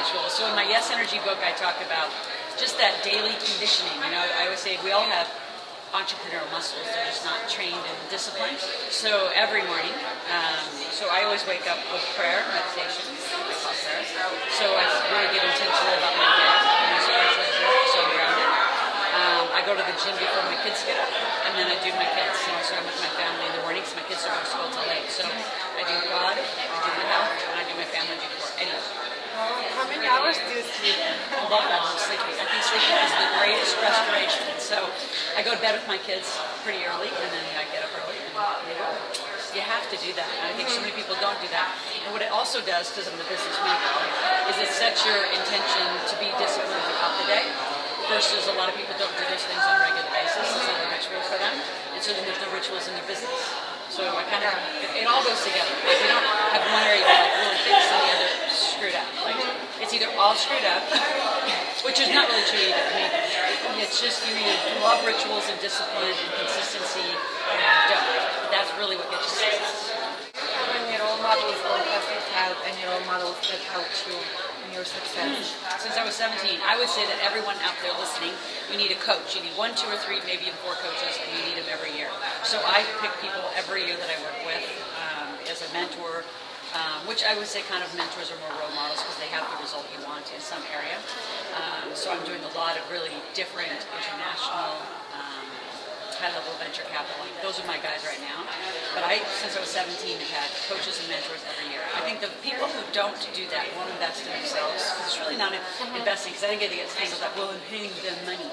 rituals. So in my Yes Energy book, I talk about just that daily conditioning. You know, I always say we all have entrepreneurial muscles. They're just not trained and disciplined. So every morning, so I always wake up with prayer, meditation, I call prayer. So I really get intentional about my day, my spiritual journey, so I'm grounded. I go to the gym before my kids get up, and then I do my kids. You know, so I'm with my family in the morning because my kids don't go to school till late. So I do God, I do my health, and I do my family before anything. How many hours do you sleep? A lot of sleeping. I think sleeping is the greatest restoration. So I go to bed with my kids pretty early, and then I get up early. And you have to do that. And I think so many people don't do that. And what it also does, because I'm the businessman, is it sets your intention to be disciplined throughout the day. Versus a lot of people don't do those things on a regular basis. It's not a ritual for them. And so then there's no rituals in their business. So I kind of, it all goes together. Like you don't have one area that like really fixed and the other screwed up. Like it's either all screwed up, which is not really true either. I mean, it's just you either love rituals and discipline and consistency or you don't. That's really what gets you success. Any role models or have you had any role models that helped you in your success? Since I was 17, I would say that everyone out there listening, you need a coach. You need 1, 2, or 3, maybe even 4 coaches, and you need them every year. So I pick people every year that I work with as a mentor, which I would say kind of mentors are more role models because they have the result you want in some area. So I'm doing a lot of really different international high-level venture capital. Those are my guys right now. But since I was 17, have had coaches and mentors every year. I think the people who don't do that won't invest in themselves. It's really not investing, because I think it gets tangled up, well, in paying them money.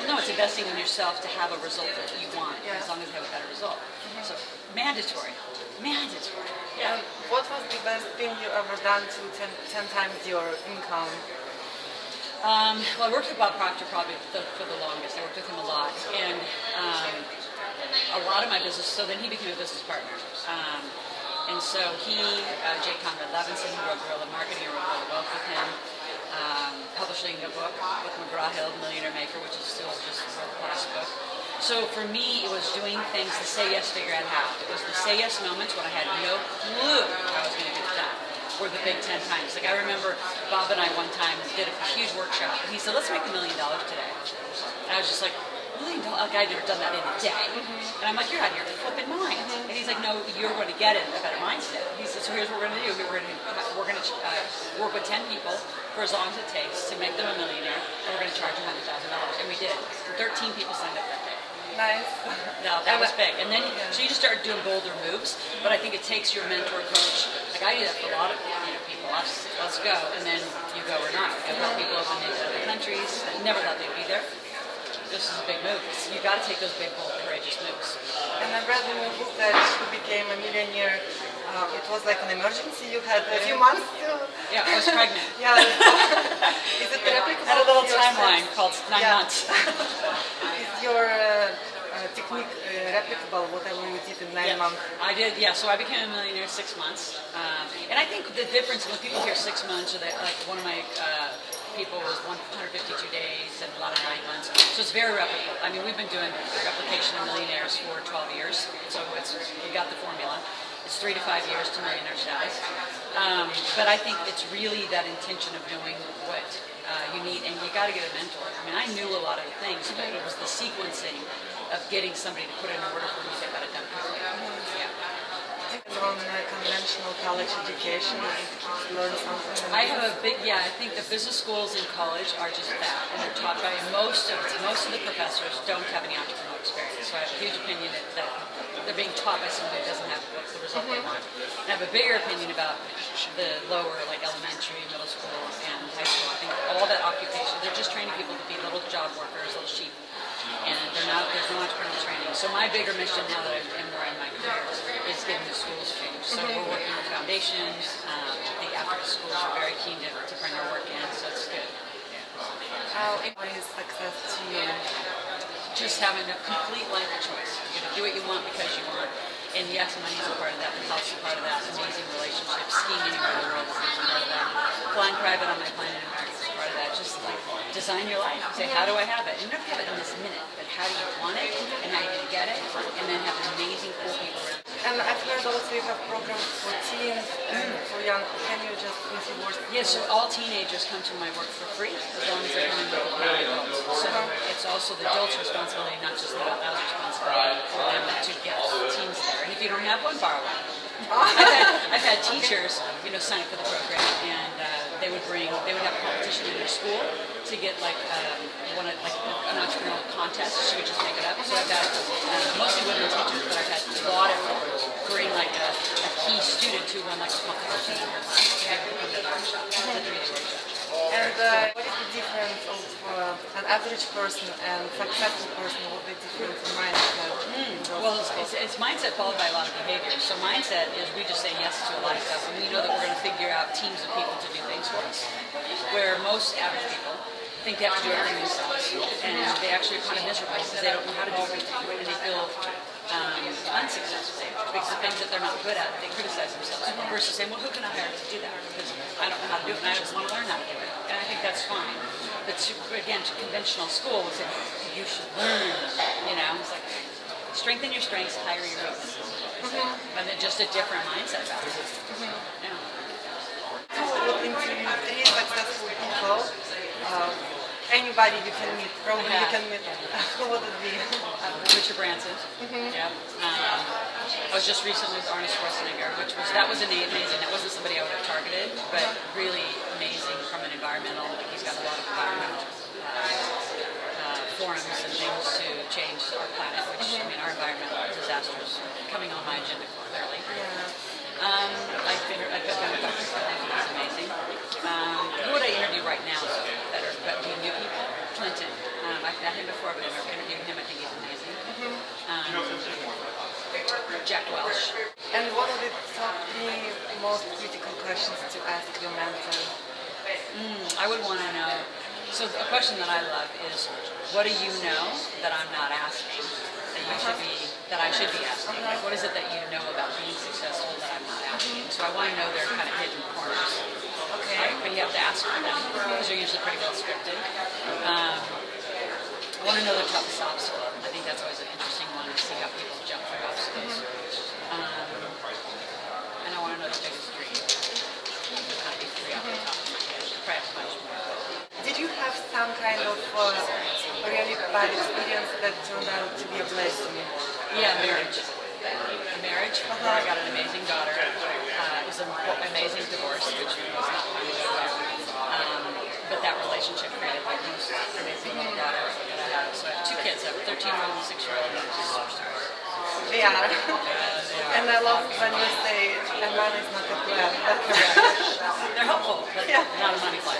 No, it's investing in yourself to have a result that you want, as long as you have a better result. So mandatory. Mandatory. Yeah. What was the best thing you ever done to 10 times your income? Well, I worked with Bob Proctor probably for the longest. I worked with him a lot. And a lot of my business, so then he became a business partner. And so J. Conrad Levinson, who wrote Guerrilla Marketing, I wrote Guerrilla Wealth with him, publishing a book with McGraw-Hill, Millionaire Maker, which is still just a world-class book. So for me, it was doing things to say yes, figure out how. It was the say yes moments when I had no clue how I was going to get it done. Or the big 10 times. Like I remember Bob and I one time did a huge workshop, and he said, let's make $1 million today. And I was just like, $1 million? Like I'd never done that in a day. And I'm like, you're out of your flipping mind. And he's like, no, you're going to get it in a better mindset. He said, so here's what we're going to do. We're going to work with 10 people for as long as it takes to make them a millionaire, and we're going to charge them $100,000. And we did. 13 people signed up that day. Nice. No, that was big. And then, so you just start doing bolder moves, but I think it takes your mentor coach. Like I do that for a lot of people. Let's go, and then you go or not. I help people open into other countries. I never thought they'd be there. This is a big move. You got to take those big, bold, courageous moves. And I read in your book that you became a millionaire. It was like an emergency. You had a few months to... Yeah, I was pregnant. Yeah. Is it replicable? I had a little timeline called 9 months. Is your technique replicable, whatever you did in 9 months? I did, yeah. So I became a millionaire in 6 months. And I think the difference when people hear 6 months, or like one of my people was 152 days and a lot of 9 months. So it's very replicable. I mean, we've been doing replication of millionaires for 12 years. So we got the formula. It's 3 to 5 years to millionaire status. But I think it's really that intention of knowing what you need, and you got to get a mentor. I mean, I knew a lot of the things, but it was the sequencing of getting somebody to put in order for me to get it done quickly. Yeah. On conventional college education, you learn something. I have a big, I think the business schools in college are just that, and they're taught by most of the professors don't have any entrepreneurial experience. So I have a huge opinion that they're being taught by somebody who doesn't have the result they want. And I have a bigger opinion about the lower, like elementary, middle school, and high school. I think all that occupation, they're just training people to be little job workers, little sheep. And there's no entrepreneurial training. So my bigger mission now that I'm where I'm in my career is getting the schools changed. So we're working with foundations. The African schools are very keen to bring our work in, so it's good. How important is success to you? Just having a complete life of choice. You're going to do what you want because you want. And yes, money's a part of that, the health's a part of that, amazing relationships, skiing anywhere in the world is a part of that. Flying private on my plane in America is a part of that. Just like design your life. Say, how do I have it? You don't have to have it in this minute, but how do you want it, and how are you going to get it, and then have amazing, cool people around. And I've heard also you have programs for teens and for young. Can you just in few words? Yes, so all teenagers come to my work for free as long as they're coming with a paid adults. So it's also the adult's responsibility, not just the out loud responsibility for them to get teens there. And if you don't have one, borrow one. I've had teachers, sign up for the program, and they would have a competition in their school to get like an entrepreneurial contest. She would just make it up. So I've had mostly women teachers, but I've had a lot of bring like a key student who won like a competition in her class to be able to come to the workshop, the 3-day workshop. And what is the difference of an average person and successful person? What is the difference in mindset? Well, it's mindset followed by a lot of behavior. So mindset is we just say yes to a lot of stuff, and we know that we're going to figure out teams of people to do things for us. Where most average people think they have to do everything themselves, and they actually are kind of miserable because they don't know how to do everything, and they feel unsuccessful because of things that they're not good at. They criticize themselves versus saying, "Well, who can I hire to do that? Because I don't know how to do it, and I just want to learn how to do it." And I think that's fine. But to conventional school, it's like, you should learn. It's like strengthen your strengths, hire your weaknesses, and then just a different mindset about it. Yeah. Looking to three successful people. Anybody you can meet, probably you can meet. Who would it be? Richard Branson. Yep. I was just recently with Arnold Schwarzenegger, that was amazing. That wasn't somebody I would have targeted, but really amazing from an environmental. He's got a lot of environmental forums and things to change our planet. Which our environmental disasters coming on my agenda clearly. I've been a doctor for him. He's amazing. Who would I interview right now that do new people? Clinton. I've met him before, but I've never interviewed him. I think he's amazing. Jack Welch. And what are the top 3 most critical questions to ask your mentor? I would want to know. So a question that I love is, what do you know that I'm not asking? That I should be asking. Like, what is it that you know about being successful that I'm not asking? So I want to know their kind of hidden corners. Okay. But you have to ask for them because they're usually pretty well scripted. I want to know their toughest obstacle. I think that's always an interesting one to see how people jump through obstacles. And I want to know their biggest dream. Kind of be 3 off the top of my head. Perhaps much more. Did you have some kind of really bad experience that turned out to be a blessing? Yeah, marriage. I got an amazing daughter. It was an amazing divorce, which was not fun to go through. But that relationship created the most amazing little daughter that I have. So I have 2 kids. I have a 13-year-old and a 6-year-old, and they're superstars. They are. And I love when you say, a man is not a plan. They're helpful, but not a money fly.